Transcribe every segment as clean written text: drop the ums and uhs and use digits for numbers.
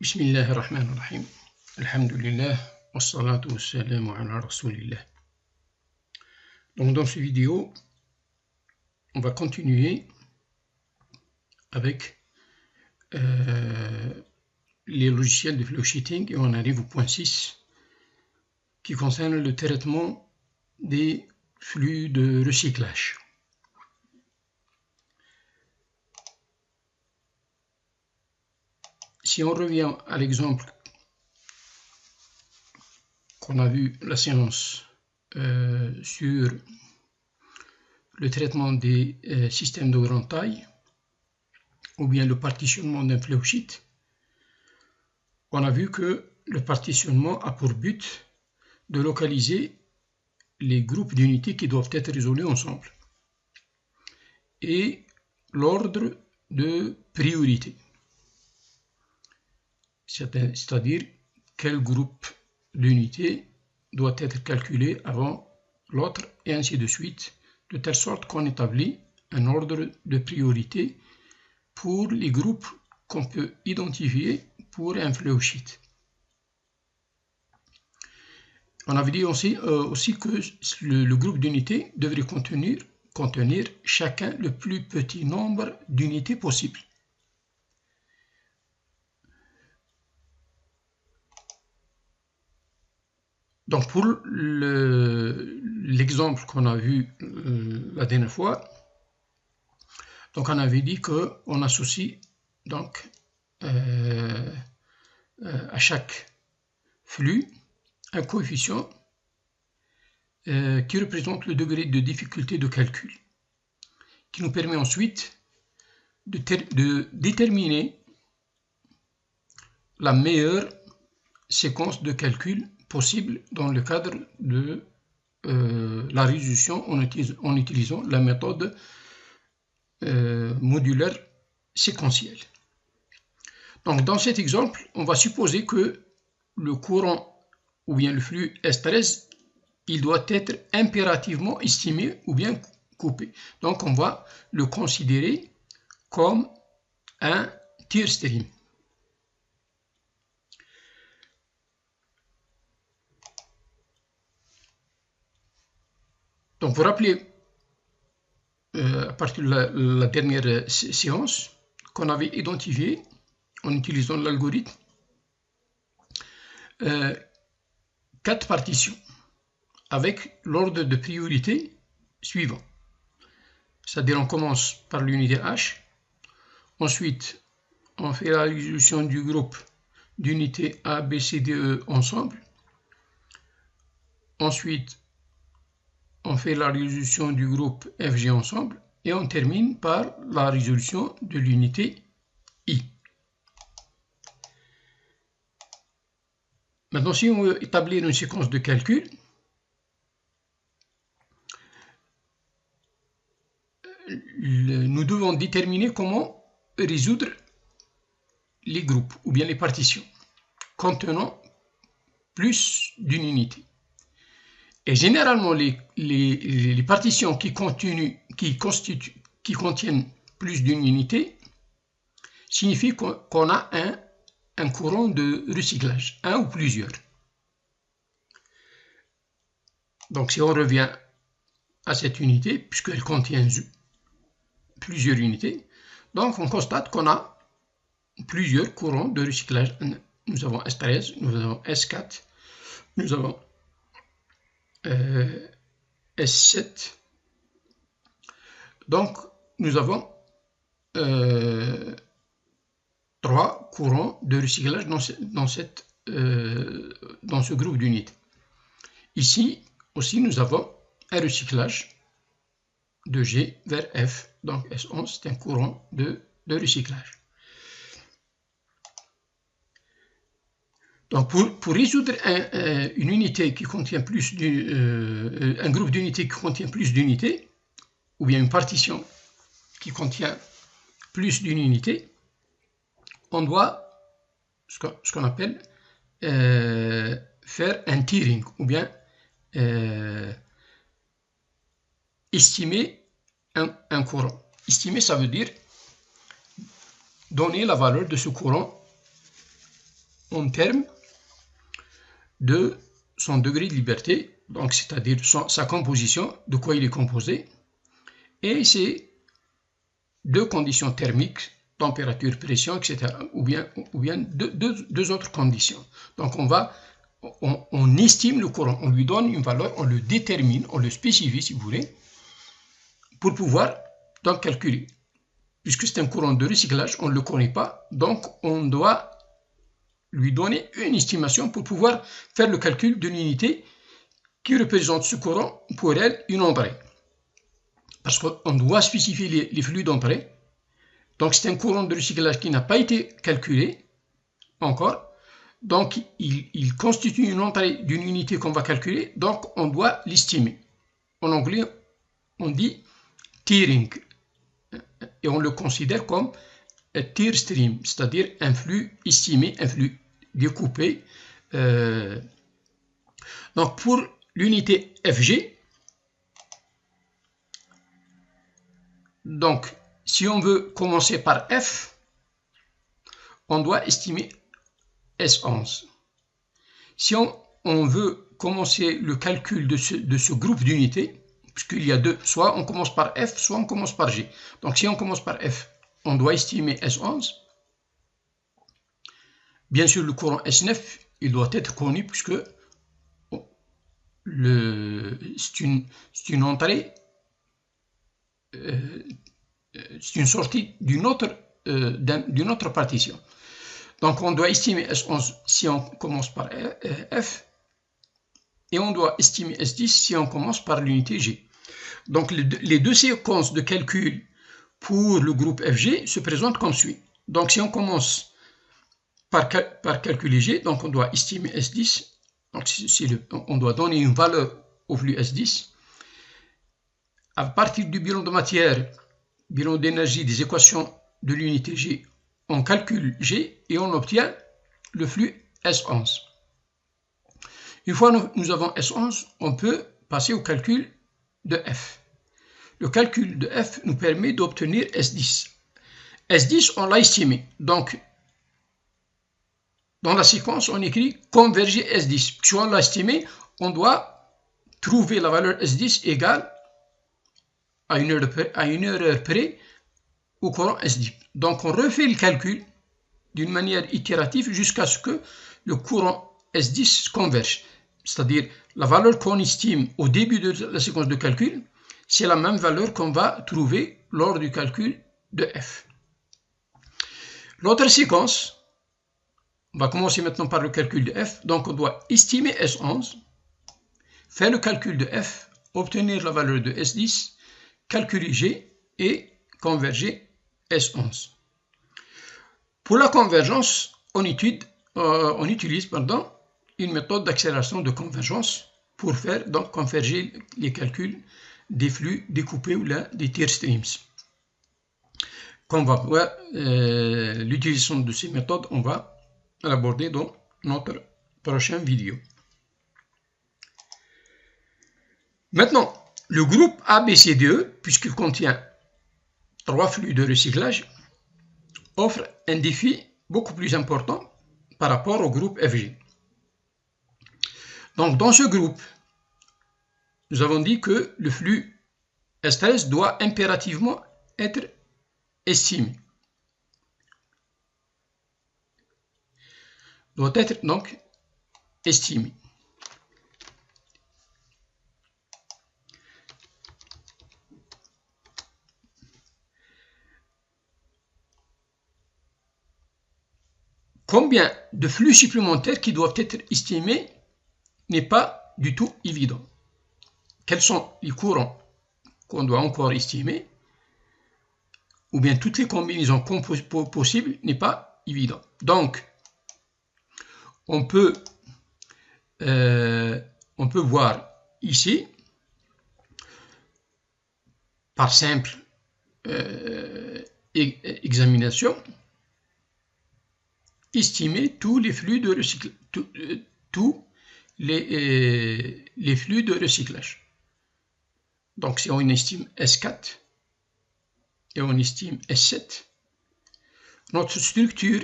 Bismillahirrahmanirrahim. Alhamdulillah, wassalatu wassalamu ala rasulillah. Donc dans cette vidéo, on va continuer avec les logiciels de flowsheeting et on arrive au point 6 qui concerne le traitement des flux de recyclage. Si on revient à l'exemple qu'on a vu la séance sur le traitement des systèmes de grande taille ou bien le partitionnement d'un flowsheet, on a vu que le partitionnement a pour but de localiser les groupes d'unités qui doivent être résolus ensemble et l'ordre de priorité, c'est-à-dire quel groupe d'unités doit être calculé avant l'autre et ainsi de suite, de telle sorte qu'on établit un ordre de priorité pour les groupes qu'on peut identifier pour un flowsheet. On avait dit aussi que le groupe d'unités devrait contenir chacun le plus petit nombre d'unités possible. Donc pour l'exemple qu'on a vu la dernière fois, donc on avait dit qu'on associe donc à chaque flux un coefficient qui représente le degré de difficulté de calcul, qui nous permet ensuite de déterminer la meilleure séquence de calcul possible dans le cadre de la résolution en utilisant la méthode modulaire séquentielle. Donc dans cet exemple, on va supposer que le courant ou bien le flux S13, il doit être impérativement estimé ou bien coupé. Donc on va le considérer comme un tier stream. Donc vous rappelez à partir de la dernière séance qu'on avait identifié en utilisant l'algorithme 4 partitions avec l'ordre de priorité suivant. C'est-à-dire on commence par l'unité H, ensuite on fait la résolution du groupe d'unités A, B, C, D, E ensemble, ensuite on fait la résolution du groupe F, G ensemble et on termine par la résolution de l'unité I. Maintenant, si on veut établir une séquence de calcul, nous devons déterminer comment résoudre les groupes ou bien les partitions contenant plus d'une unité. Et généralement, les partitions qui contiennent plus d'une unité signifient qu'on a un courant de recyclage, un ou plusieurs. Donc si on revient à cette unité, puisqu'elle contient plusieurs unités, donc on constate qu'on a plusieurs courants de recyclage. Nous avons S13, nous avons S4, nous avons S7. Donc nous avons 3 courants de recyclage dans ce groupe d'unités. Ici aussi nous avons un recyclage de G vers F. Donc S11 c'est un courant de recyclage. Donc pour résoudre une unité qui contient plus un groupe d'unités qui contient plus d'unités, ou bien une partition qui contient plus d'une unité, on doit ce qu'on appelle faire un tiering, ou bien estimer un courant. Estimer, ça veut dire donner la valeur de ce courant en termes de son degré de liberté, donc c'est-à-dire sa composition, de quoi il est composé, et ses deux conditions thermiques, température, pression, etc., ou bien deux autres conditions. Donc on estime le courant, on lui donne une valeur, on le détermine, on le spécifie si vous voulez, pour pouvoir donc calculer. Puisque c'est un courant de recyclage, on ne le connaît pas, donc on doit lui donner une estimation pour pouvoir faire le calcul de l'unité qui représente ce courant pour elle une entrée. Parce qu'on doit spécifier les flux d'entrée. Donc c'est un courant de recyclage qui n'a pas été calculé encore. Donc il constitue une entrée d'une unité qu'on va calculer, donc on doit l'estimer. En anglais, on dit tearing, et on le considère comme un tear stream, c'est-à-dire un flux estimé, un flux découpé. Donc pour l'unité FG, donc si on veut commencer par F, on doit estimer S11. Si on veut commencer le calcul de ce groupe d'unités, puisqu'il y a deux, soit on commence par F, soit on commence par G. Donc si on commence par F, on doit estimer S11. Bien sûr, le courant S9, il doit être connu puisque c'est une entrée, c'est une sortie d'une autre partition. Donc on doit estimer S11 si on commence par F, et on doit estimer S10 si on commence par l'unité G. Donc les deux séquences de calcul pour le groupe FG se présentent comme suit. Donc si on commence par calculer G, donc on doit estimer S10, donc on doit donner une valeur au flux S10. À partir du bilan de matière, bilan d'énergie des équations de l'unité G, on calcule G et on obtient le flux S11. Une fois nous avons S11, on peut passer au calcul de F. Le calcul de F nous permet d'obtenir S10. S10, on l'a estimé. Donc, dans la séquence, on écrit converger S10. Si on l'a estimé, on doit trouver la valeur S10 égale à une heure près au courant S10. Donc, on refait le calcul d'une manière itérative jusqu'à ce que le courant S10 converge. C'est-à-dire, la valeur qu'on estime au début de la séquence de calcul, c'est la même valeur qu'on va trouver lors du calcul de F. L'autre séquence, on va commencer maintenant par le calcul de F. Donc, on doit estimer S11, faire le calcul de F, obtenir la valeur de S10, calculer G et converger S11. Pour la convergence, on utilise une méthode d'accélération de convergence pour faire donc converger les calculs des flux découpés ou des tear streams. Comme on va voir l'utilisation de ces méthodes, on va l'aborder dans notre prochaine vidéo. Maintenant, le groupe ABCDE, puisqu'il contient 3 flux de recyclage, offre un défi beaucoup plus important par rapport au groupe FG. Donc, dans ce groupe, nous avons dit que le flux S13 doit impérativement être estimé. Doit être donc estimé. Combien de flux supplémentaires qui doivent être estimés n'est pas du tout évident. Quels sont les courants qu'on doit encore estimer, ou bien toutes les combinaisons possibles n'est pas évident. Donc, on peut voir ici, par simple examination, estimer tous les flux de recyclage, tous les flux de recyclage. Donc si on estime S4 et on estime S7, notre structure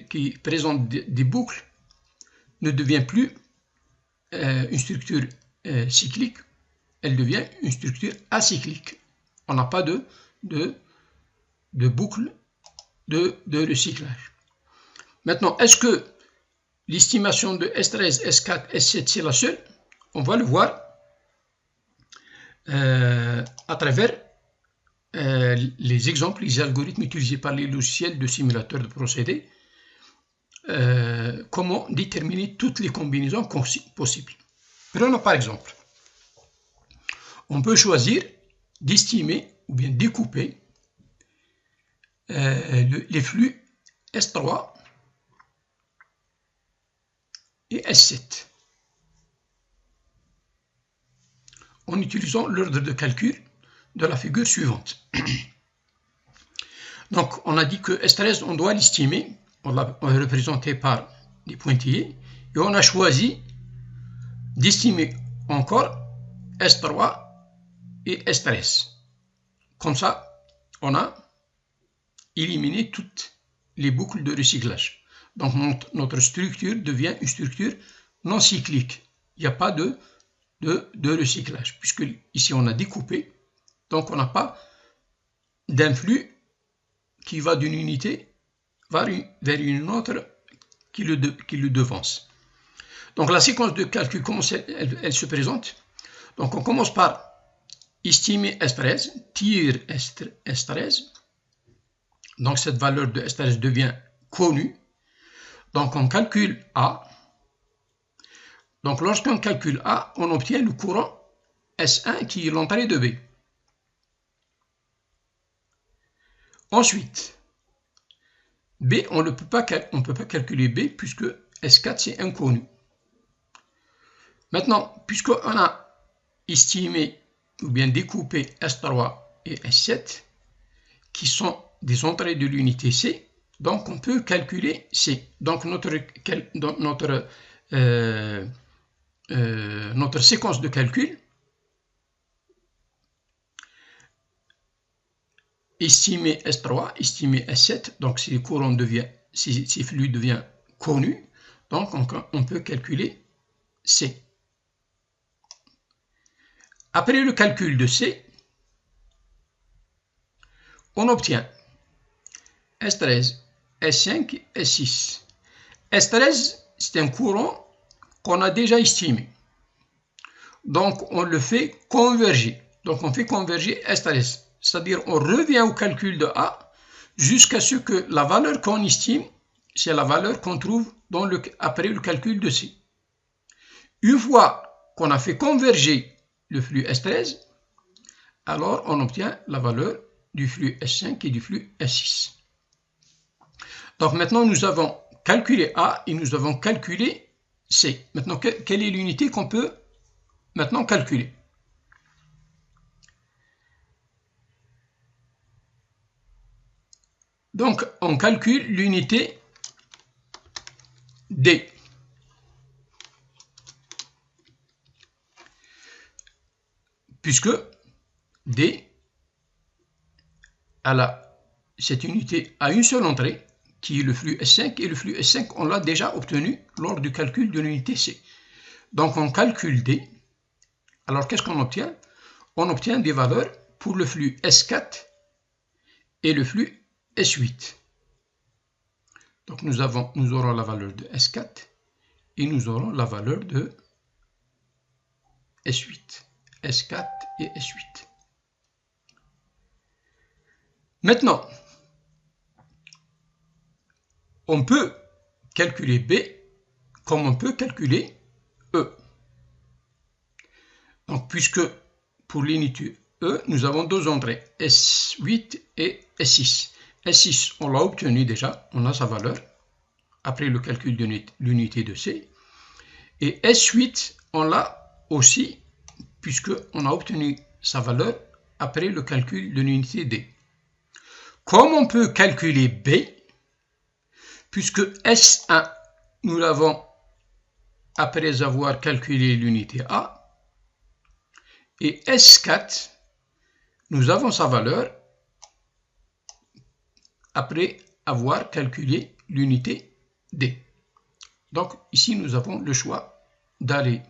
qui présente des boucles ne devient plus une structure cyclique, elle devient une structure acyclique. On n'a pas de boucle de recyclage. Maintenant, est-ce que l'estimation de S13, S4, S7, c'est la seule? On va le voir à travers les exemples, les algorithmes utilisés par les logiciels de simulateurs de procédés. Comment déterminer toutes les combinaisons possibles. Prenons par exemple, on peut choisir d'estimer ou bien découper les flux S3 et S7 en utilisant l'ordre de calcul de la figure suivante. Donc on a dit que S13 on doit l'estimer, on l'a représenté par des pointillés, et on a choisi d'estimer encore S3 et S13. Comme ça, on a éliminé toutes les boucles de recyclage. Donc notre structure devient une structure non cyclique. Il n'y a pas de recyclage, puisque ici on a découpé, donc on n'a pas d'influx qui va d'une unité vers une autre qui le devance. Donc la séquence de calcul, comment elle se présente? Donc on commence par estimer S13, tirer S13. Donc cette valeur de S13 devient connue. Donc on calcule A. Donc lorsqu'on calcule A, on obtient le courant S1 qui est l'entrée de B. Ensuite, B, on ne peut pas calculer B puisque S4 c'est inconnu. Maintenant, puisqu'on a estimé ou bien découpé S3 et S7 qui sont des entrées de l'unité C, donc on peut calculer C. Donc notre séquence de calcul, estimer S3, estimer S7, donc si flux devient connu, donc on peut calculer C. Après le calcul de C, on obtient S13, S5, S6. S13, c'est un courant qu'on a déjà estimé. Donc, on le fait converger. Donc, on fait converger S13. C'est-à-dire, on revient au calcul de A jusqu'à ce que la valeur qu'on estime, c'est la valeur qu'on trouve après le calcul de C. Une fois qu'on a fait converger le flux S13, alors on obtient la valeur du flux S5 et du flux S6. Donc maintenant, nous avons calculé A et nous avons calculé C. Maintenant, quelle est l'unité qu'on peut maintenant calculer? Donc, on calcule l'unité D. Puisque D, cette unité a une seule entrée, qui est le flux S5, et le flux S5, on l'a déjà obtenu lors du calcul de l'unité C. Donc, on calcule D. Alors, qu'est-ce qu'on obtient? On obtient des valeurs pour le flux S4 et le flux S8. Donc, nous aurons la valeur de S4 et nous aurons la valeur de S8. S4 et S8. Maintenant, on peut calculer B comme on peut calculer E. Donc, puisque pour l'unité E, nous avons deux entrées, S8 et S6. S6, on l'a obtenu déjà, on a sa valeur, après le calcul de l'unité de C. Et S8, on l'a aussi, puisqu'on a obtenu sa valeur après le calcul de l'unité D. Comme on peut calculer B, puisque S1, nous l'avons après avoir calculé l'unité A, et S4, nous avons sa valeur après avoir calculé l'unité D. Donc ici, nous avons le choix d'aller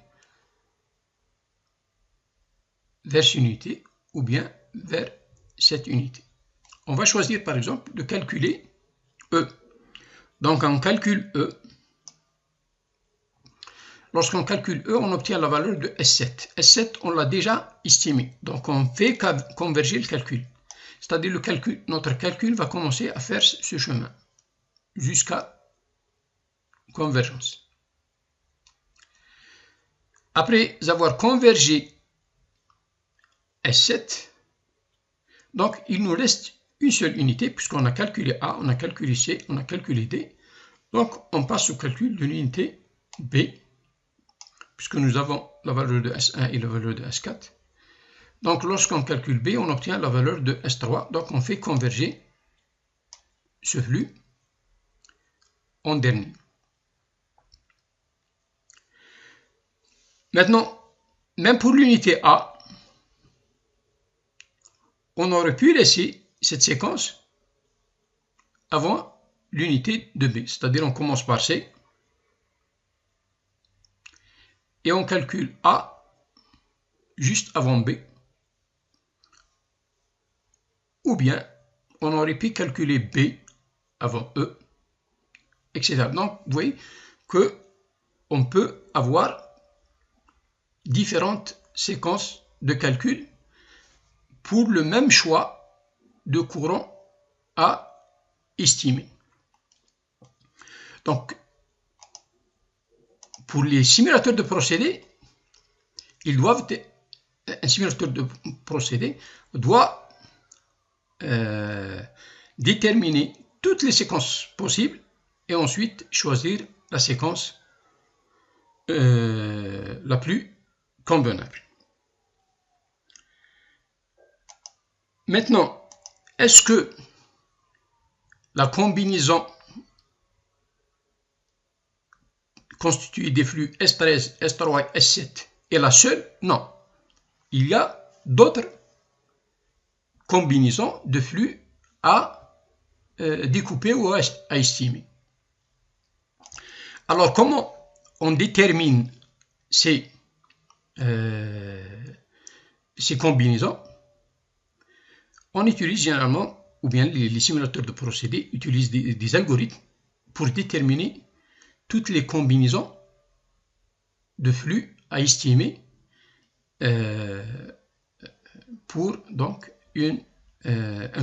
vers cette unité ou bien vers cette unité. On va choisir par exemple de calculer E. Donc on calcule E. Lorsqu'on calcule E, on obtient la valeur de S7. S7, on l'a déjà estimé. Donc on fait converger le calcul. C'est-à-dire notre calcul va commencer à faire ce chemin jusqu'à convergence. Après avoir convergé S7, donc il nous reste une seule unité puisqu'on a calculé A, on a calculé C, on a calculé D. Donc on passe au calcul de l'unité B puisque nous avons la valeur de S1 et la valeur de S4. Donc lorsqu'on calcule B, on obtient la valeur de S3. Donc on fait converger ce flux en dernier. Maintenant, même pour l'unité A, on aurait pu laisser cette séquence avant l'unité de B. C'est-à-dire on commence par C et on calcule A juste avant B. Ou bien on aurait pu calculer B avant E, etc. Donc vous voyez qu'on peut avoir différentes séquences de calcul pour le même choix de courant à estimer. Donc, pour les simulateurs de procédés, un simulateur de procédés doit déterminer toutes les séquences possibles et ensuite choisir la séquence la plus convenable. Maintenant, est-ce que la combinaison constituée des flux S13, S3 et S7 est la seule? Non. Il y a d'autres combinaisons de flux à découper ou à estimer. Alors, comment on détermine ces combinaisons? On utilise généralement, ou bien les simulateurs de procédés utilisent des algorithmes pour déterminer toutes les combinaisons de flux à estimer pour donc un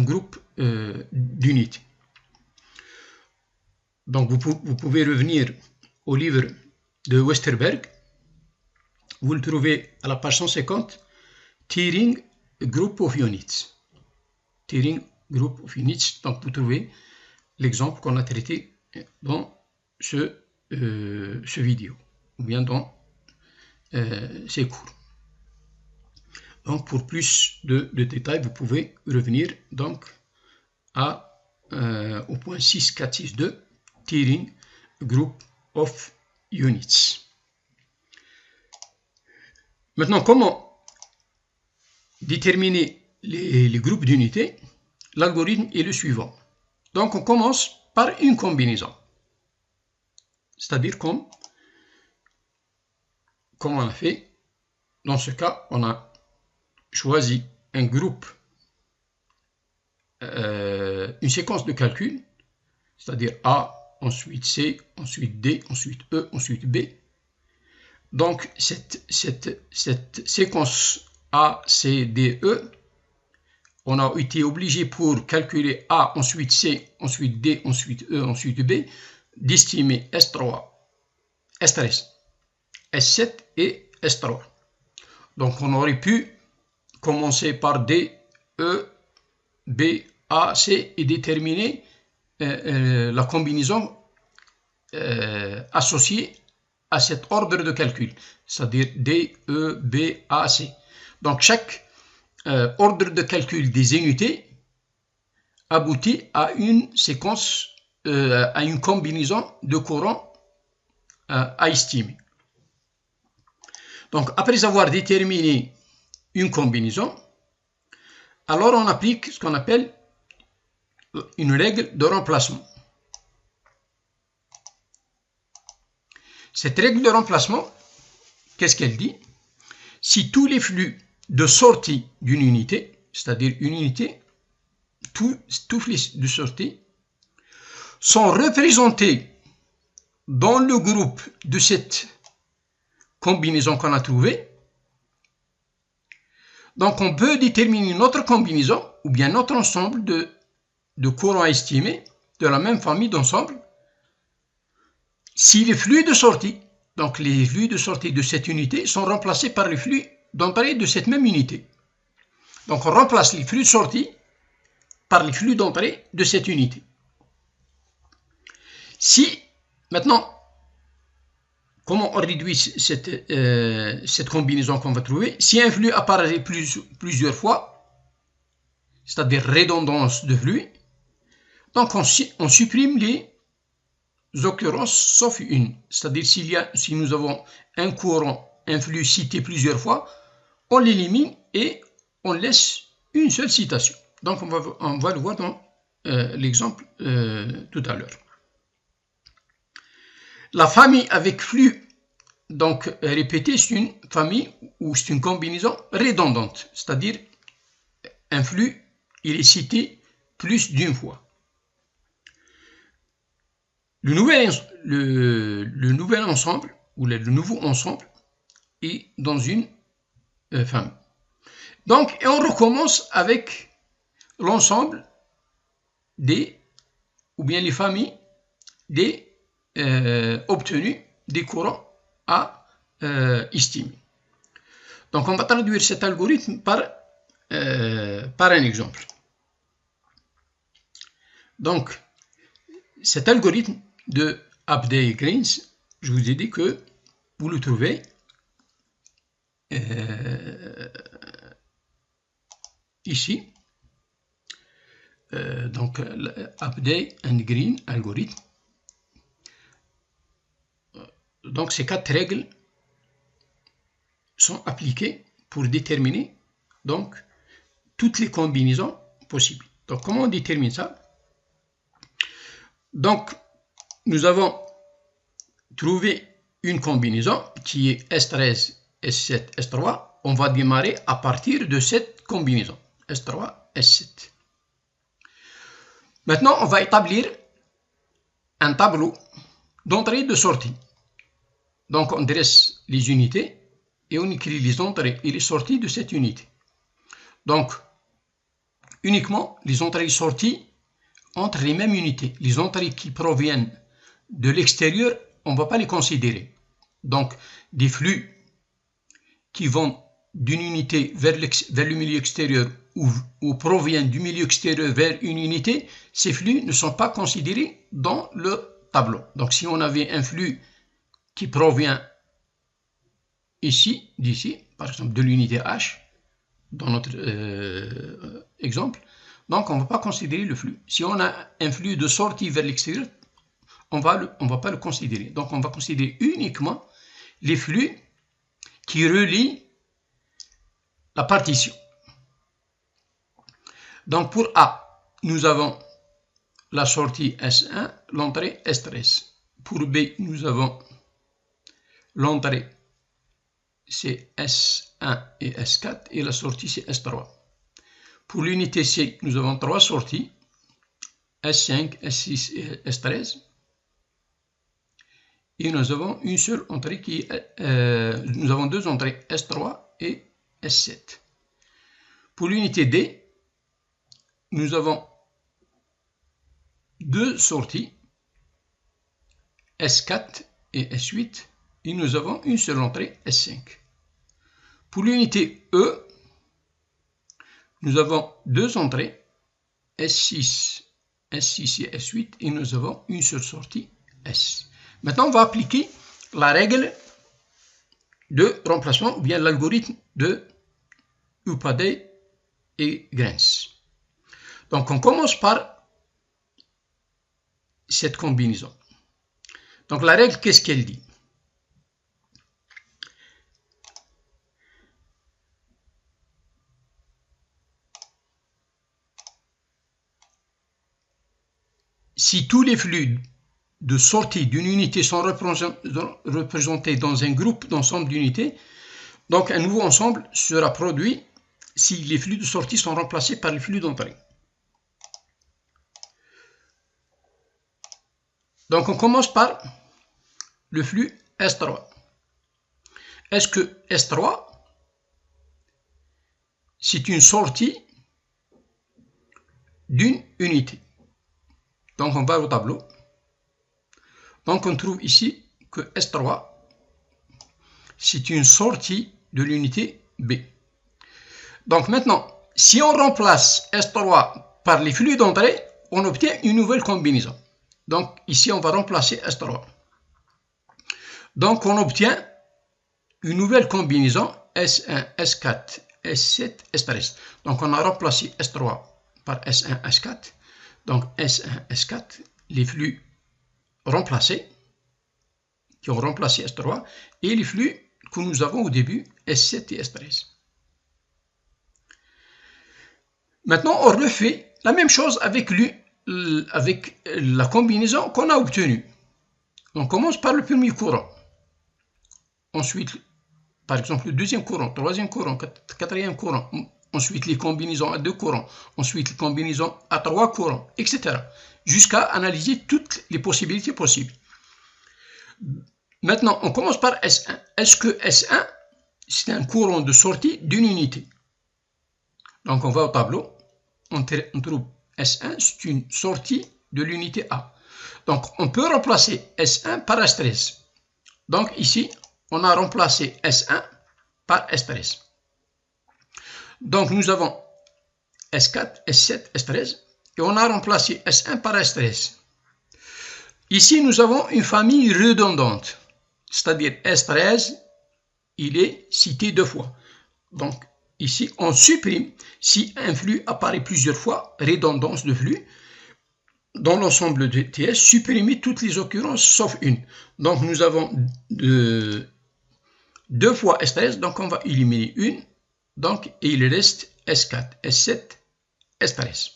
groupe d'unités. Donc vous pouvez revenir au livre de Westerberg. Vous le trouvez à la page 150, Tiering Group of Units. Tiering Group of Units. Donc vous trouvez l'exemple qu'on a traité dans ce vidéo, ou bien dans ces cours. Donc pour plus de détails, vous pouvez revenir donc au point 6.4.6.2, Tiering Group of Units. Maintenant, comment déterminer les groupes d'unités? L'algorithme est le suivant. Donc on commence par une combinaison. C'est-à-dire comme on a fait, dans ce cas, on a choisi un groupe, une séquence de calcul, c'est-à-dire A, ensuite C, ensuite D, ensuite E, ensuite B. Donc cette séquence A, C, D, E, on a été obligé pour calculer A, ensuite C, ensuite D, ensuite E, ensuite B, d'estimer S3, S13, S7 et S3. Donc on aurait pu commencer par D, E, B, A, C et déterminer la combinaison associée à cet ordre de calcul, c'est-à-dire D, E, B, A, C. Donc chaque ordre de calcul des unités aboutit à une séquence, à une combinaison de courants à estimer. Donc après avoir déterminé une combinaison, alors on applique ce qu'on appelle une règle de remplacement. Cette règle de remplacement, qu'est-ce qu'elle dit? Si tous les flux de sortie d'une unité, c'est-à-dire une unité, tous flux de sortie, sont représentés dans le groupe de cette combinaison qu'on a trouvée, donc on peut déterminer notre combinaison ou bien notre ensemble de courants estimés de la même famille d'ensemble si les flux de sortie, donc les flux de sortie de cette unité, sont remplacés par les flux d'entrée de cette même unité. Donc on remplace les flux de sortie par les flux d'entrée de cette unité. Si, maintenant, comment on réduit cette combinaison qu'on va trouver? Si un flux apparaît plusieurs fois, c'est-à-dire redondance de flux, donc on supprime les occurrences sauf une. C'est-à-dire si nous avons un courant, un flux cité plusieurs fois, on l'élimine et on laisse une seule citation. Donc on va le voir dans l'exemple tout à l'heure. La famille avec flux donc répété, c'est une famille ou c'est une combinaison redondante, c'est-à-dire un flux, il est cité plus d'une fois. Le nouvel ensemble ou le nouveau ensemble est dans une famille. Donc, et on recommence avec l'ensemble ou bien les familles obtenus des courants à estimer. Donc, on va traduire cet algorithme par un exemple. Donc, cet algorithme de Abday-Greens, je vous ai dit que vous le trouvez ici. Donc, Abday and Green algorithme. Donc, ces 4 règles sont appliquées pour déterminer donc toutes les combinaisons possibles. Donc, comment on détermine ça? Donc, nous avons trouvé une combinaison qui est S13, S7, S3. On va démarrer à partir de cette combinaison, S3, S7. Maintenant, on va établir un tableau d'entrée et de sortie. Donc, on dresse les unités et on écrit les entrées et les sorties de cette unité. Donc, uniquement les entrées et sorties entre les mêmes unités. Les entrées qui proviennent de l'extérieur, on ne va pas les considérer. Donc, des flux qui vont d'une unité vers le milieu extérieur ou proviennent du milieu extérieur vers une unité, ces flux ne sont pas considérés dans le tableau. Donc, si on avait un flux qui provient d'ici, par exemple de l'unité H, dans notre exemple, donc on ne va pas considérer le flux. Si on a un flux de sortie vers l'extérieur, on va pas le considérer. Donc on va considérer uniquement les flux qui relient la partition. Donc pour A, nous avons la sortie S1, l'entrée S13. Pour B, nous avons l'entrée c'est S1 et S4 et la sortie c'est S3. Pour l'unité C, nous avons 3 sorties, S5, S6 et S13. Et nous avons une seule entrée nous avons 2 entrées, S3 et S7. Pour l'unité D, nous avons 2 sorties, S4 et S8, et nous avons une seule entrée, S5. Pour l'unité E, nous avons 2 entrées, S6 et S8, et nous avons une seule sortie, S. Maintenant, on va appliquer la règle de remplacement ou bien l'algorithme de Upadhyay et Greens. Donc, on commence par cette combinaison. Donc, la règle, qu'est-ce qu'elle dit? Si tous les flux de sortie d'une unité sont représentés dans un groupe d'ensemble d'unités, donc un nouveau ensemble sera produit si les flux de sortie sont remplacés par les flux d'entrée. Donc on commence par le flux S3. Est-ce que S3, c'est une sortie d'une unité? Donc on va au tableau. Donc on trouve ici que S3, c'est une sortie de l'unité B. Donc maintenant, si on remplace S3 par les flux d'entrée, on obtient une nouvelle combinaison. Donc ici, on va remplacer S3. Donc on obtient une nouvelle combinaison S1, S4, S7, S13. Donc on a remplacé S3 par S1, S4. Donc S1, S4, les flux remplacés, qui ont remplacé S3, et les flux que nous avons au début, S7 et S13. Maintenant, on refait la même chose avec la combinaison qu'on a obtenue. On commence par le premier courant. Ensuite, par exemple, le deuxième courant, troisième courant, quatrième courant. Ensuite, les combinaisons à 2 courants. Ensuite, les combinaisons à 3 courants, etc. Jusqu'à analyser toutes les possibilités possibles. Maintenant, on commence par S1. Est-ce que S1, c'est un courant de sortie d'une unité? Donc, on va au tableau. On trouve S1, c'est une sortie de l'unité A. Donc, on peut remplacer S1 par S13. Donc, ici, on a remplacé S1 par S13. Donc, nous avons S4, S7, S13. Et on a remplacé S1 par S13. Ici, nous avons une famille redondante. C'est-à-dire S13, il est cité 2 fois. Donc, ici, on supprime, si un flux apparaît plusieurs fois, redondance de flux, dans l'ensemble de TS, supprimer toutes les occurrences sauf une. Donc, nous avons 2 fois S13, donc on va éliminer une. Donc, et il reste S4, S7, S13.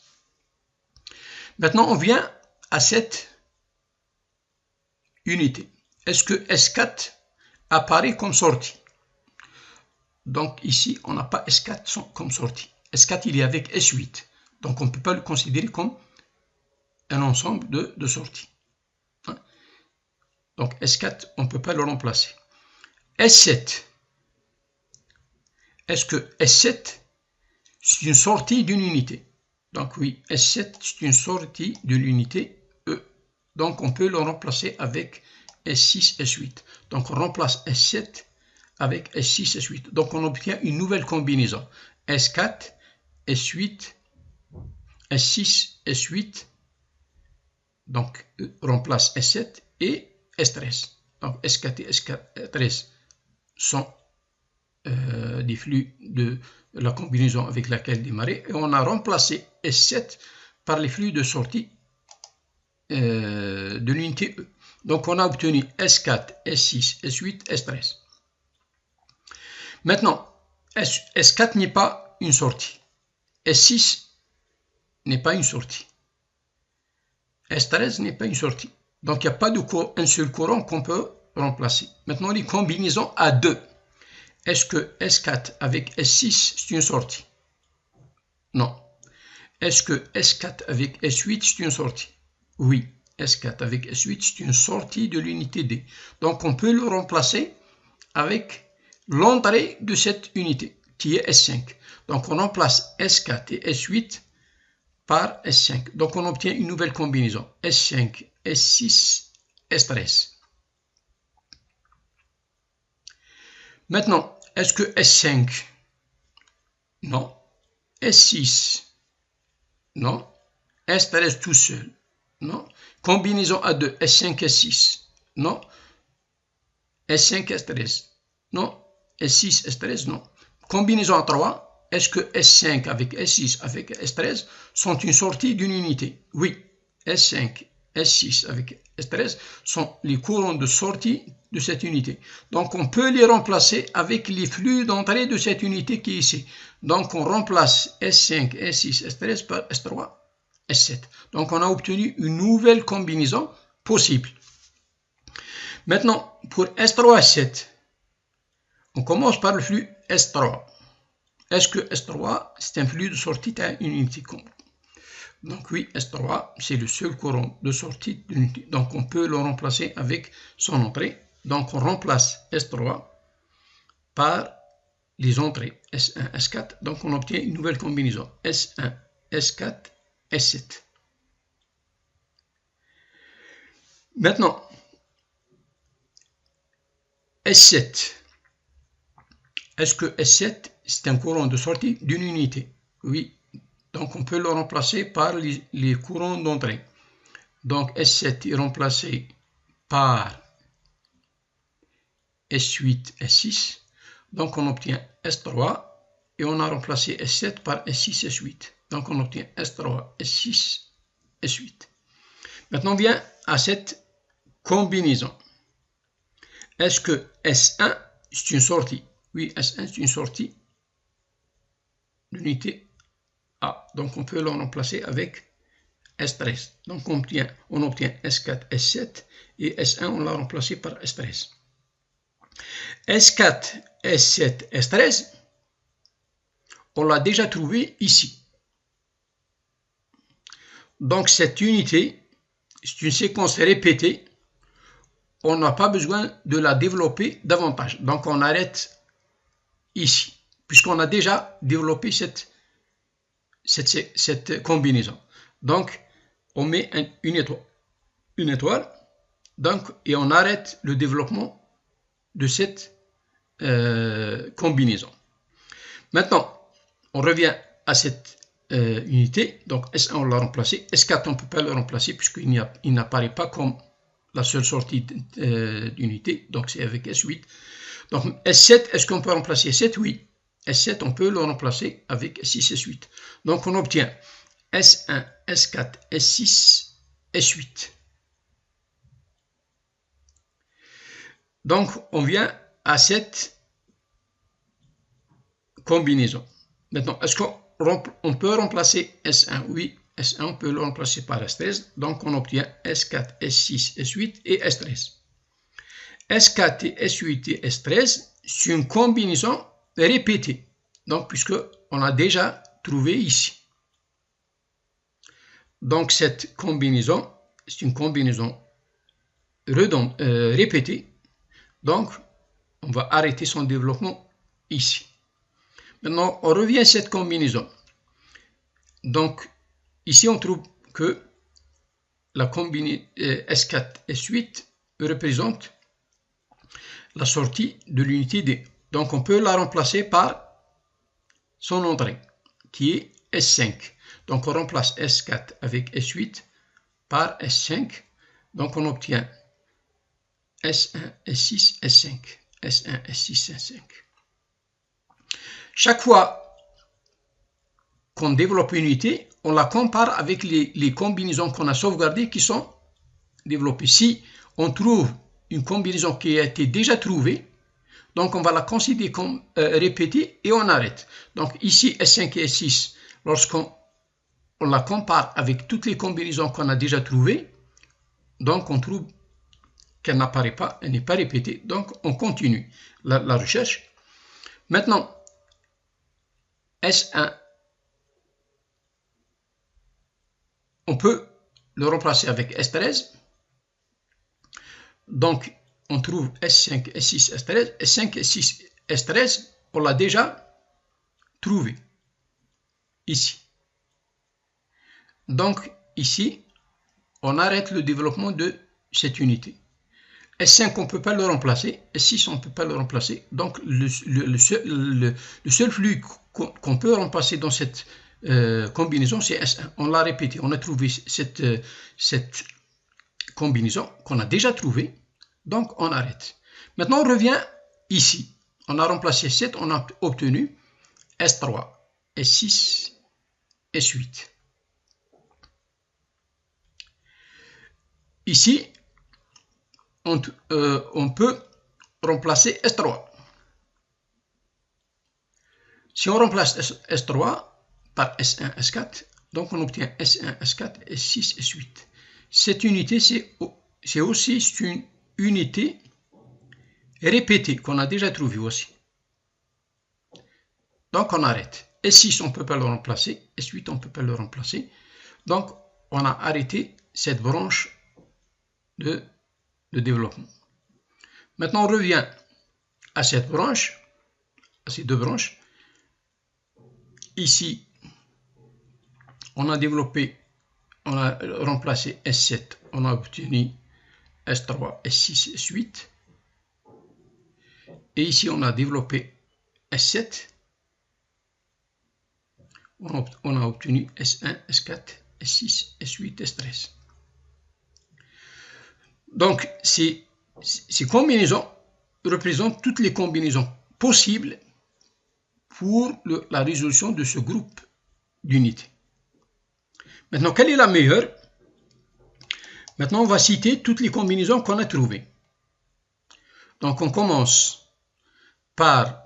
Maintenant, on vient à cette unité. Est-ce que S4 apparaît comme sortie? Donc ici, on n'a pas S4 comme sortie. S4, il est avec S8. Donc on ne peut pas le considérer comme un ensemble de sorties. Donc S4, on ne peut pas le remplacer. S7. Est-ce que S7, c'est une sortie d'une unité? Donc oui, S7, c'est une sortie de l'unité E. Donc on peut le remplacer avec S6, S8. Donc on remplace S7 avec S6, S8. Donc on obtient une nouvelle combinaison. S4, S8, S6, S8. Donc remplace S7 et S13. Donc S4 et S13 sont des flux de la combinaison avec laquelle démarrer. Et on a remplacé S7 par les flux de sortie de l'unité E. Donc on a obtenu S4, S6, S8, S13. Maintenant, S4 n'est pas une sortie. S6 n'est pas une sortie. S13 n'est pas une sortie. Donc il n'y a pas un seul courant qu'on peut remplacer. Maintenant, les combinaisons à 2. Est-ce que S4 avec S6 c'est une sortie? Non. Est-ce que S4 avec S8 c'est une sortie? Oui. S4 avec S8 c'est une sortie de l'unité D. Donc on peut le remplacer avec l'entrée de cette unité qui est S5. Donc on remplace S4 et S8 par S5. Donc on obtient une nouvelle combinaison. S5, S6, S13. Maintenant, est-ce que S5? Non. S6? Non. S13 tout seul? Non. Combinaison à 2, S5, S6? Non. S5, S13? Non. S6, S13? Non. Combinaison à 3, est-ce que S5 avec S6 avec S13 sont une sortie d'une unité? Oui. S5, S6 avec S13 sont les courants de sortie de cette unité. Donc on peut les remplacer avec les flux d'entrée de cette unité qui est ici. Donc on remplace S5, S6, S13 par S3, S7. Donc on a obtenu une nouvelle combinaison possible. Maintenant, pour S3, S7, on commence par le flux S3. Est-ce que S3, c'est un flux de sortie à une unité? Donc oui, S3, c'est le seul courant de sortie d'une unité. Donc on peut le remplacer avec son entrée. Donc on remplace S3 par les entrées S1, S4. Donc on obtient une nouvelle combinaison S1, S4, S7. Maintenant, S7. Est-ce que S7, c'est un courant de sortie d'une unité? Oui. Donc on peut le remplacer par les courants d'entrée. Donc S7 est remplacé par S8, S6. Donc on obtient S3 et on a remplacé S7 par S6, S8. Donc on obtient S3, S6, S8. Maintenant on vient à cette combinaison. Est-ce que S1 c'est une sortie? Oui, S1 c'est une sortie d'unité A. Donc on peut le remplacer avec S13. Donc on obtient S4, S7 et S1 on l'a remplacé par S13. S4, S7, S13, on l'a déjà trouvé ici. Donc cette unité, c'est une séquence répétée. On n'a pas besoin de la développer davantage. Donc on arrête ici, puisqu'on a déjà développé cette combinaison. Donc on met une étoile donc, et on arrête le développement de cette combinaison. Maintenant, on revient à cette unité. Donc S1 on l'a remplacé. S4 on ne peut pas le remplacer puisqu'il n'apparaît pas comme la seule sortie d'unité. Donc c'est avec S8. Donc S7, est-ce qu'on peut remplacer S7? Oui. S7 on peut le remplacer avec S6, S8. Donc on obtient S1, S4, S6, S8. Donc on vient à cette combinaison. Maintenant, est-ce qu'on peut remplacer S1? Oui, S1, on peut le remplacer par S13. Donc, on obtient S4, S6, S8 et S13. S4 et S8 et S13, c'est une combinaison répétée. Donc, puisqu'on a déjà trouvé ici. Donc, cette combinaison, c'est une combinaison répétée. Donc, on va arrêter son développement ici. Maintenant, on revient à cette combinaison. Donc, ici, on trouve que la combinaison S4, S8 représente la sortie de l'unité D. Donc, on peut la remplacer par son entrée, qui est S5. Donc, on remplace S4 avec S8 par S5. Donc, on obtient S1, S6, S5. S1, S6, S5. Chaque fois qu'on développe une unité, on la compare avec les combinaisons qu'on a sauvegardées qui sont développées. Si on trouve une combinaison qui a été déjà trouvée, donc on va la considérer comme répétée et on arrête. Donc ici, S5 et S6, lorsqu'on la compare avec toutes les combinaisons qu'on a déjà trouvées, donc on trouve qu'elle n'apparaît pas, elle n'est pas répétée, donc on continue la recherche. Maintenant, S1, on peut le remplacer avec S13. Donc, on trouve S5, S6, S13. S5, S6, S13, on l'a déjà trouvé ici. Donc, ici, on arrête le développement de cette unité. S5, on ne peut pas le remplacer. S6, on ne peut pas le remplacer. Donc, le seul flux qu'on peut remplacer dans cette combinaison, c'est S1. On l'a répété. On a trouvé cette combinaison qu'on a déjà trouvée. Donc, on arrête. Maintenant, on revient ici. On a remplacé 7. On a obtenu S3, S6, S8. Ici, on peut remplacer S3. Si on remplace S3 par S1, S4, donc on obtient S1, S4, S6, S8. Cette unité, c'est c'est aussi une unité répétée qu'on a déjà trouvée aussi. Donc on arrête. S6 on ne peut pas le remplacer, S8 on ne peut pas le remplacer. Donc on a arrêté cette branche de développement. Maintenant on revient à cette branche, à ces deux branches. Ici on a développé, on a remplacé S7, on a obtenu S3, S6, S8. Et ici on a développé S7. On a obtenu S1, S4, S6, S8, S13. Donc, ces combinaisons représentent toutes les combinaisons possibles pour la résolution de ce groupe d'unités. Maintenant, quelle est la meilleure? Maintenant, on va citer toutes les combinaisons qu'on a trouvées. Donc, on commence par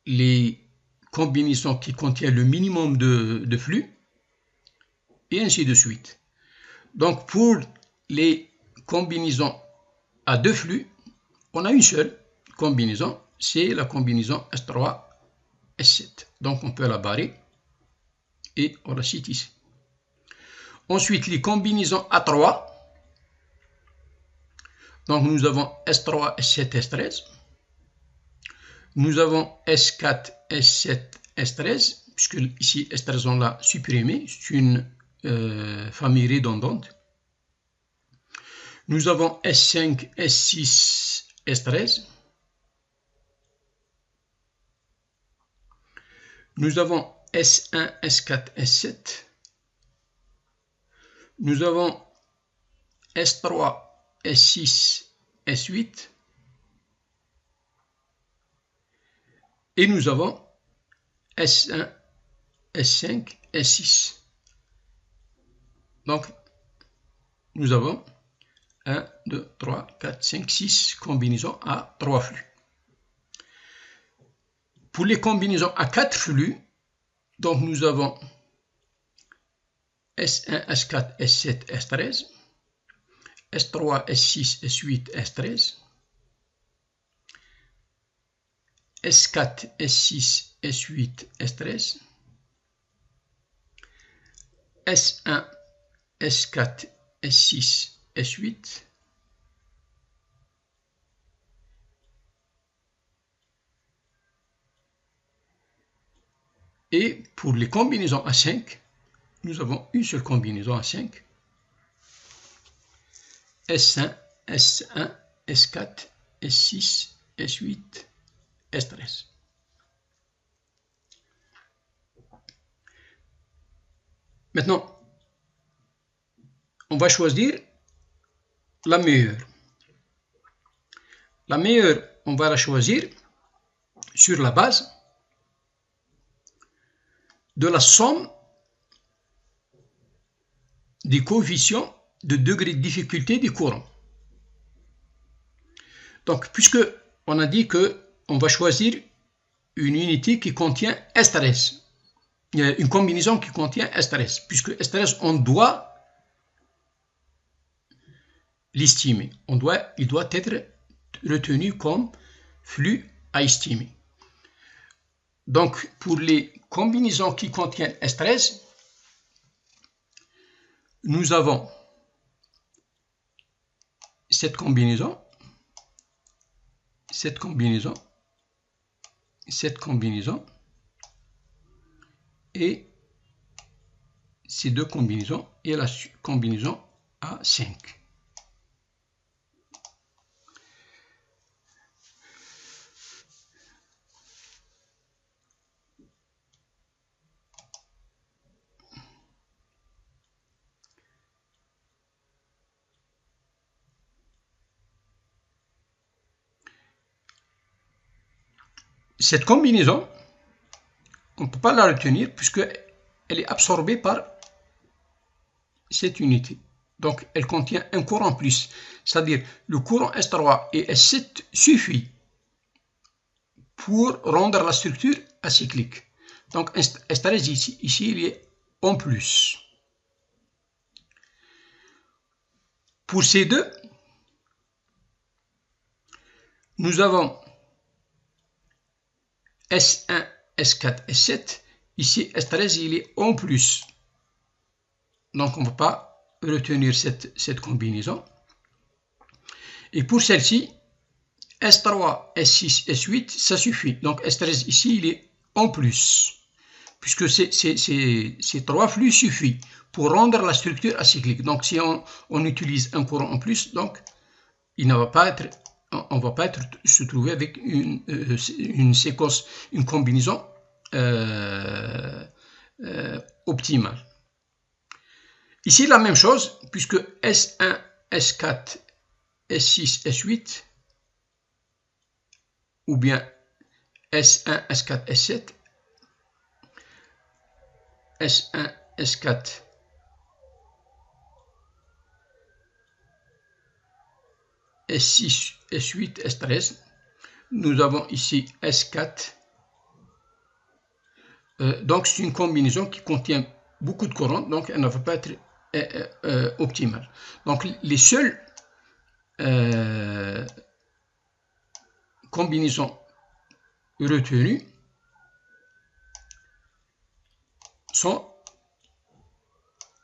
les combinaisons qui contiennent le minimum de flux, et ainsi de suite. Donc, pour les combinaisons à deux flux, on a une seule combinaison, c'est la combinaison S3, S7. Donc, on peut la barrer et on la cite ici. Ensuite, les combinaisons A3. Donc, nous avons S3, S7, S13. Nous avons S4, S7, S13, puisque ici S13 on l'a supprimé, c'est une famille redondante. Nous avons S5, S6, S13. Nous avons S1, S4, S7. Nous avons S3, S6, S8. Et nous avons S1, S5, S6. Donc, nous avons 1, 2, 3, 4, 5, 6 combinaisons à 3 flux. Pour les combinaisons à 4 flux, donc nous avons S1, S4, S7, S13, S3, S6, S8, S13, S4, S6, S8, S13, S1, S4, S6, S8, et pour les combinaisons à 5, nous avons une seule combinaison à 5, S1, S1, S4, S6, S8, S13. Maintenant, on va choisir la meilleure. La meilleure, on va la choisir sur la base de la somme des coefficients de degré de difficulté du courant. Donc, puisque on a dit qu'on va choisir une unité qui contient S13, une combinaison qui contient S13, puisque S13, on doit l'estimer. Il doit être retenu comme flux à estimer. Donc, pour les combinaisons qui contiennent S13, nous avons cette combinaison, cette combinaison, cette combinaison et ces deux combinaisons et la combinaison A5. Cette combinaison, on ne peut pas la retenir puisqu'elle est absorbée par cette unité. Donc, elle contient un courant plus, c'est-à-dire le courant S3 et S7 suffit pour rendre la structure acyclique. Donc, S13 ici, il est en plus. Pour ces deux, nous avons S1, S4, S7. Ici, S13, il est en plus. Donc, on ne va pas retenir cette combinaison. Et pour celle-ci, S3, S6, S8, ça suffit. Donc, S13 ici, il est en plus. Puisque ces trois flux suffit pour rendre la structure acyclique. Donc, si on utilise un courant en plus, donc, on ne va pas se trouver avec une séquence, une combinaison optimale. Ici, la même chose, puisque S1, S4, S6, S8, ou bien S1, S4, S7, S1, S4, S6, S8, S13. Nous avons ici S4. Donc, c'est une combinaison qui contient beaucoup de courant, donc elle ne va pas être optimale. Donc, les seules combinaisons retenues sont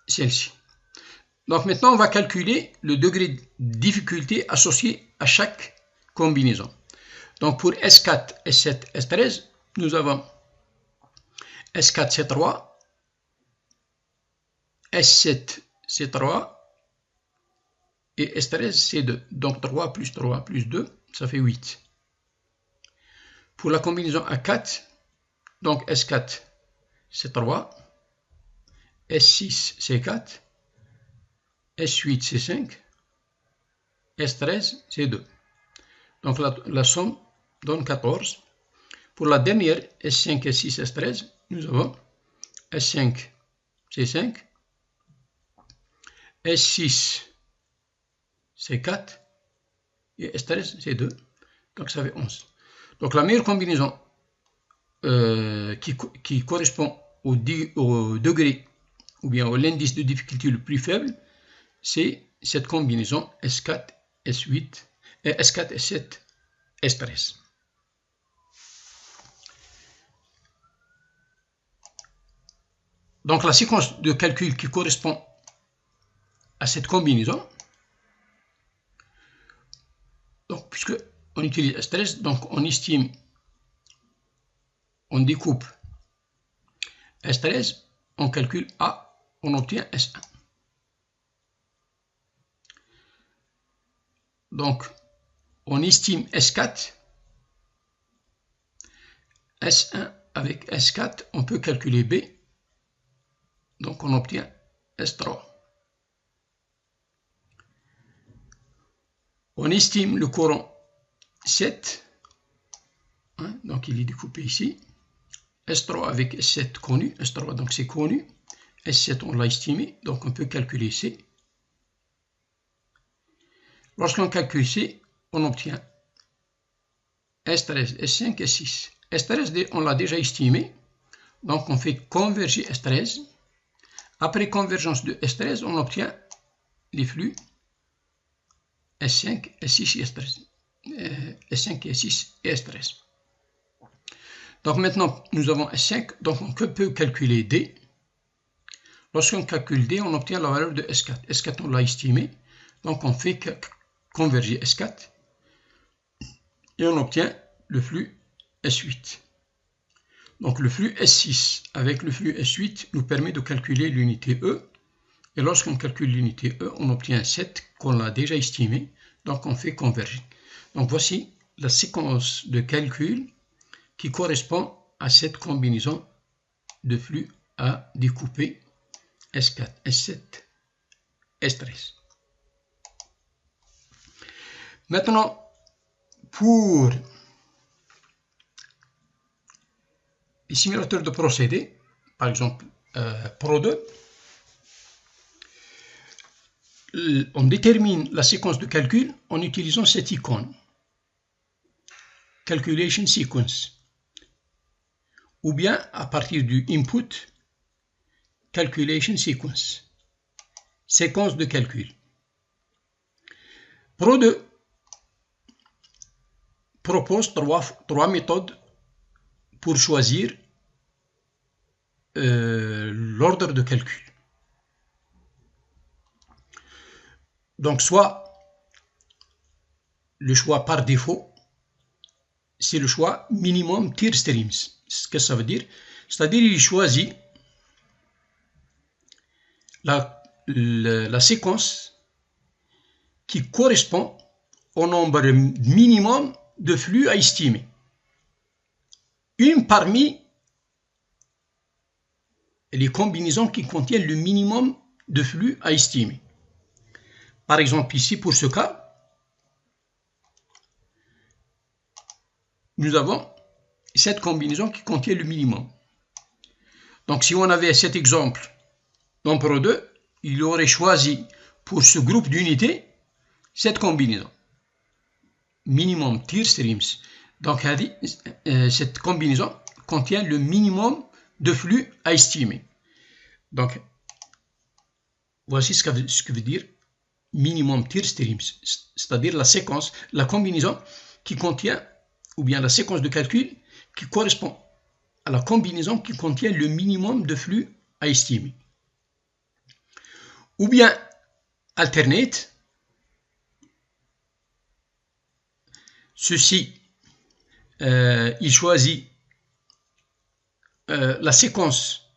celles-ci. Donc maintenant, on va calculer le degré de difficulté associé à chaque combinaison. Donc pour S4, S7, S13, nous avons S4, c'est 3, S7, c'est 3, et S13, c'est 2. Donc 3 plus 3 plus 2, ça fait 8. Pour la combinaison A4, donc S4, c'est 3, S6, c'est 4, S8, c'est 5, S13, c'est 2. Donc la somme donne 14. Pour la dernière, S5, S6, S13, nous avons S5, c'est 5, S6, c'est 4, et S13, c'est 2. Donc ça fait 11. Donc la meilleure combinaison qui correspond au degré ou bien à l'indice de difficulté le plus faible, c'est cette combinaison S4, S8, S4, S7, S13. Donc la séquence de calcul qui correspond à cette combinaison, donc puisque on utilise S13, donc on estime, on découpe S13, on calcule A, on obtient S1. Donc on estime S4, S1 avec S4, on peut calculer B, donc on obtient S3. On estime le courant 7, hein, donc il est découpé ici. S3 avec S7 connu, S3 donc c'est connu, S7 on l'a estimé, donc on peut calculer C. Lorsqu'on calcule C, on obtient S13, S5, S6. S13 on l'a déjà estimé, donc on fait converger S13. Après convergence de S13, on obtient les flux S5, S6 et S13. S5, S6 et S13. Donc maintenant, nous avons S5, donc on peut calculer D. Lorsqu'on calcule D, on obtient la valeur de S4. S4, on l'a estimé, donc on fait converger S4 et on obtient le flux S8. Donc le flux S6 avec le flux S8 nous permet de calculer l'unité E. Et lorsqu'on calcule l'unité E, on obtient 7 qu'on a déjà estimé. Donc on fait converger. Donc voici la séquence de calcul qui correspond à cette combinaison de flux à découper S4, S7, S13. Maintenant, pour les simulateurs de procédés, par exemple Pro2, on détermine la séquence de calcul en utilisant cette icône, Calculation Sequence, ou bien à partir du Input, Calculation Sequence, séquence de calcul. Pro2 propose trois méthodes pour choisir l'ordre de calcul. Donc, soit le choix par défaut, c'est le choix minimum tier streams. Ce que ça veut dire, c'est-à-dire il choisit la séquence qui correspond au nombre minimum de flux à estimer. Une parmi les combinaisons qui contiennent le minimum de flux à estimer. Par exemple, ici, pour ce cas, nous avons cette combinaison qui contient le minimum. Donc, si on avait cet exemple, nombre 2, il aurait choisi pour ce groupe d'unités cette combinaison. Minimum tier streams. Donc, cette combinaison contient le minimum de flux à estimer. Donc, voici ce que veut dire minimum tier streams, c'est-à-dire la séquence, la combinaison qui contient, ou bien la séquence de calcul qui correspond à la combinaison qui contient le minimum de flux à estimer. Ou bien alternate, ceci, il choisit la séquence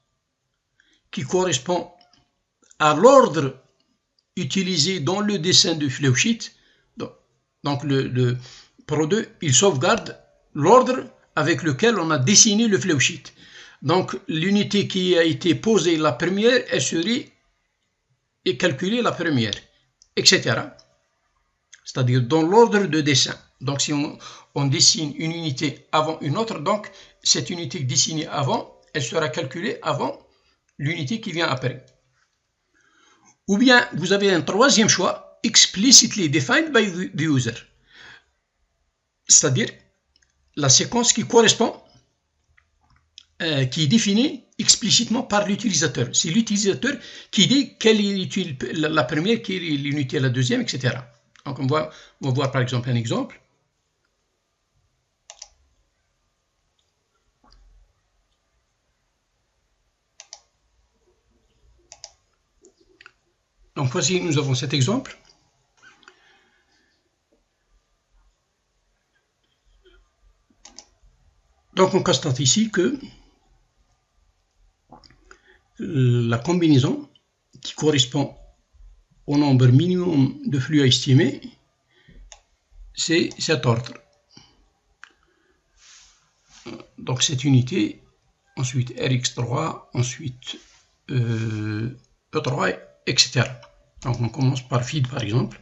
qui correspond à l'ordre utilisé dans le dessin du flowsheet. Donc le Pro 2, il sauvegarde l'ordre avec lequel on a dessiné le flowsheet. Donc l'unité qui a été posée la première, elle serait calculée la première, etc. C'est-à-dire dans l'ordre de dessin. Donc si on dessine une unité avant une autre, donc cette unité dessinée avant, elle sera calculée avant l'unité qui vient après. Ou bien vous avez un troisième choix, explicitly defined by the user. C'est-à-dire la séquence qui correspond, qui est définie explicitement par l'utilisateur. C'est l'utilisateur qui dit quelle est la première, quelle est l'unité la deuxième, etc. Donc on va voir par exemple un exemple. Donc voici, nous avons cet exemple. Donc on constate ici que la combinaison qui correspond au nombre minimum de flux à estimer, c'est cet ordre. Donc cette unité, ensuite Rx3, ensuite E3, etc. Donc on commence par feed par exemple.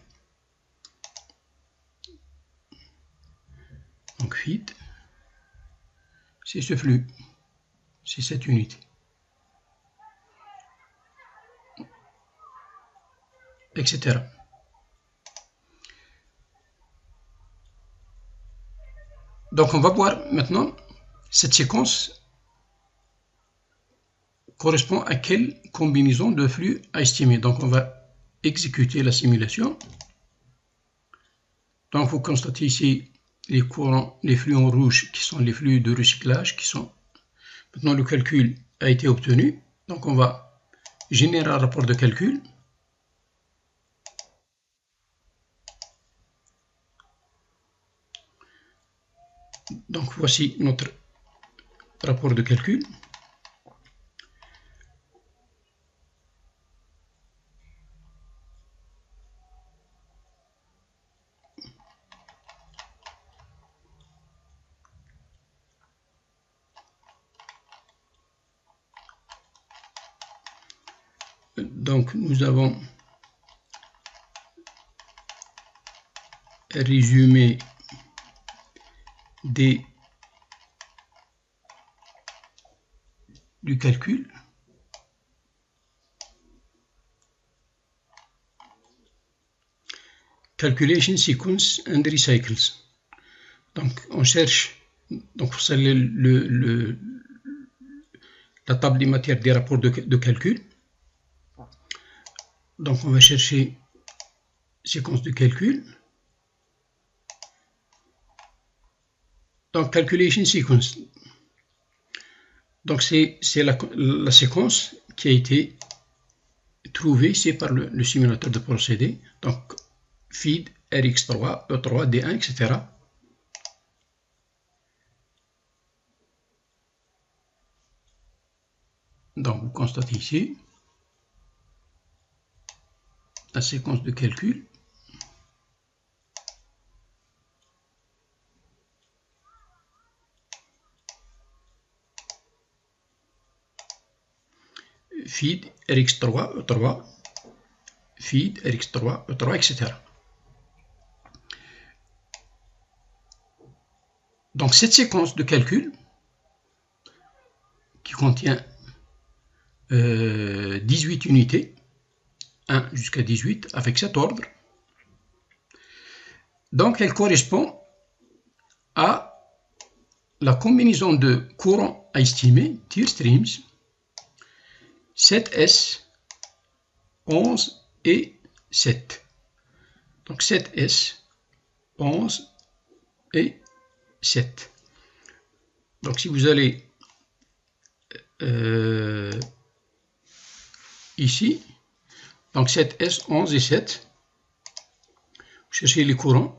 Donc feed, c'est ce flux, c'est cette unité. Etc. Donc on va voir maintenant cette séquence correspond à quelle combinaison de flux à estimer. Donc on va exécuter la simulation. Donc vous constatez ici les courants, les flux en rouge qui sont les flux de recyclage qui sont. Maintenant le calcul a été obtenu. Donc on va générer un rapport de calcul. Donc voici notre rapport de calcul. Donc nous avons résumé du calcul. Calculation sequence and recycles. Donc on cherche, donc c'est la table des matières des rapports de calcul. Donc on va chercher séquence de calcul. Donc, calculation sequence. Donc, c'est la séquence qui a été trouvée ici par le simulateur de procédé. Donc, feed, RX3, E3, D1, etc. Donc, vous constatez ici la séquence de calcul. Feed, RX3, E3, feed, RX3, E3, etc. Donc, cette séquence de calcul qui contient 18 unités, 1 jusqu'à 18, avec cet ordre. Donc, elle correspond à la combinaison de courants à estimer, tier streams, 7S, 11 et 7. Donc 7S, 11 et 7. Donc si vous allez ici, donc 7S, 11 et 7, vous cherchez les courants,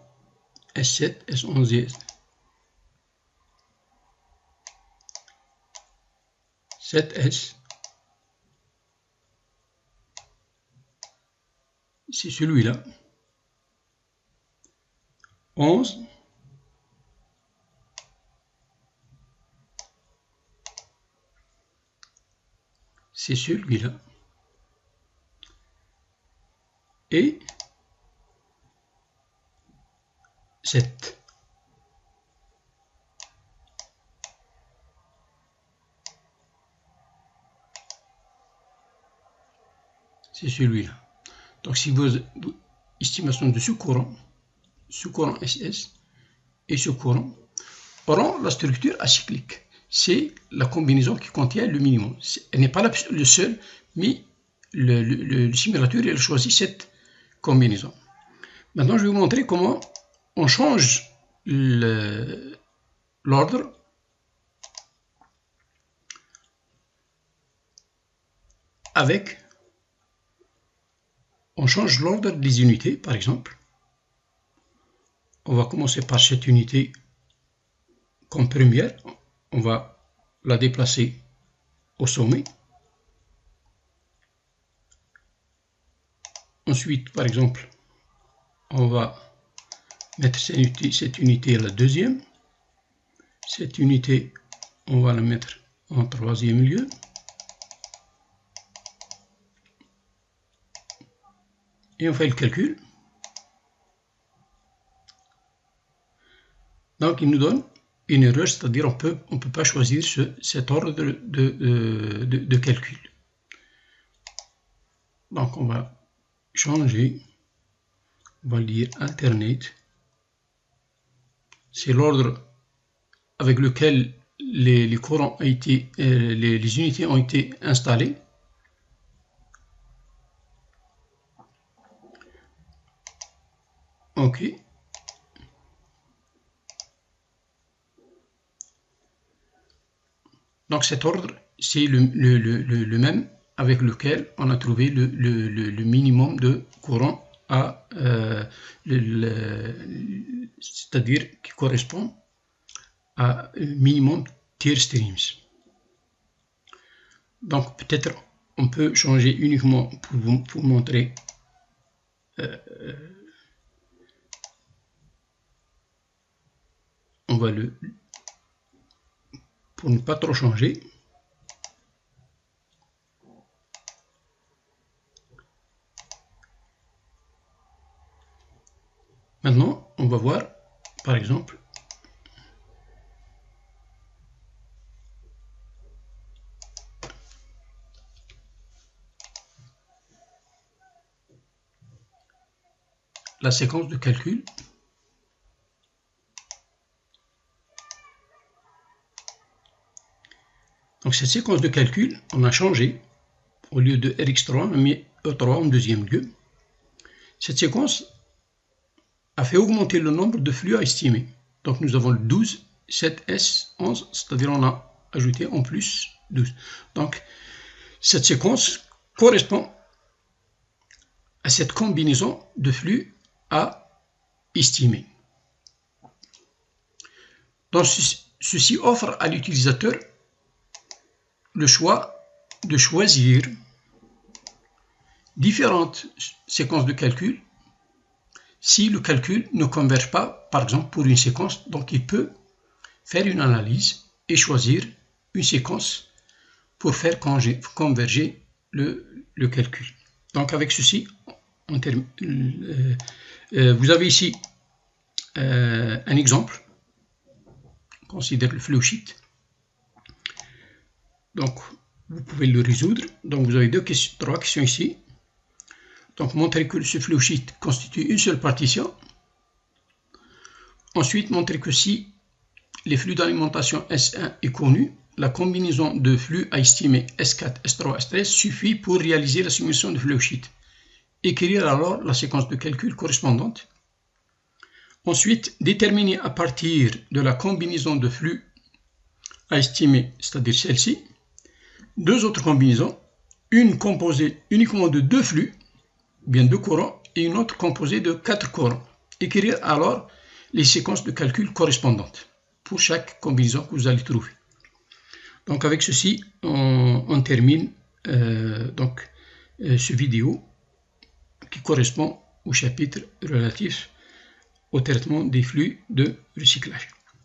S7, S11 et 7S, c'est celui-là, 11, c'est celui-là, et 7. C'est celui-là. Donc si vos estimations de ce courant SS et ce courant auront la structure acyclique. C'est la combinaison qui contient le minimum. Elle n'est pas le seul, mais le simulateur il a choisi cette combinaison. Maintenant, je vais vous montrer comment on change l'ordre avec... On change l'ordre des unités, par exemple. On va commencer par cette unité comme première. On va la déplacer au sommet. Ensuite, par exemple, on va mettre cette unité à la deuxième. Cette unité, on va la mettre en troisième lieu. Et on fait le calcul. Donc, il nous donne une erreur, c'est-à-dire on peut pas choisir cet ordre de calcul. Donc, on va changer. On va dire alternate. C'est l'ordre avec lequel les courants ont été, les unités ont été installées. OK. Donc cet ordre, c'est le même avec lequel on a trouvé le minimum de courant à c'est-à-dire qui correspond à minimum tier streams. Donc peut-être on peut changer uniquement pour vous montrer on va pour ne pas trop changer. Maintenant, on va voir, par exemple, la séquence de calcul. Donc cette séquence de calcul, on a changé. Au lieu de RX3, on a mis E3 en deuxième lieu. Cette séquence a fait augmenter le nombre de flux à estimer. Donc nous avons 12, 7S11, c'est-à-dire on a ajouté en plus 12. Donc, cette séquence correspond à cette combinaison de flux à estimer. Donc, ceci offre à l'utilisateur le choix de choisir différentes séquences de calcul si le calcul ne converge pas, par exemple, pour une séquence. Donc, il peut faire une analyse et choisir une séquence pour faire converger le calcul. Donc, avec ceci, on termine. Vous avez ici un exemple. On considère le flowsheet. Donc, vous pouvez le résoudre. Donc, vous avez trois questions ici. Donc, montrer que ce flowsheet constitue une seule partition. Ensuite, montrer que si les flux d'alimentation S1 est connu, la combinaison de flux à estimer S4, S3, S13 suffit pour réaliser la simulation de flowsheet. Écrire alors la séquence de calcul correspondante. Ensuite, déterminer à partir de la combinaison de flux à estimer, c'est-à-dire celle-ci, deux autres combinaisons, une composée uniquement de deux flux, bien deux courants, et une autre composée de 4 courants. Écrire alors les séquences de calcul correspondantes pour chaque combinaison que vous allez trouver. Donc avec ceci, on termine ce vidéo qui correspond au chapitre relatif au traitement des flux de recyclage.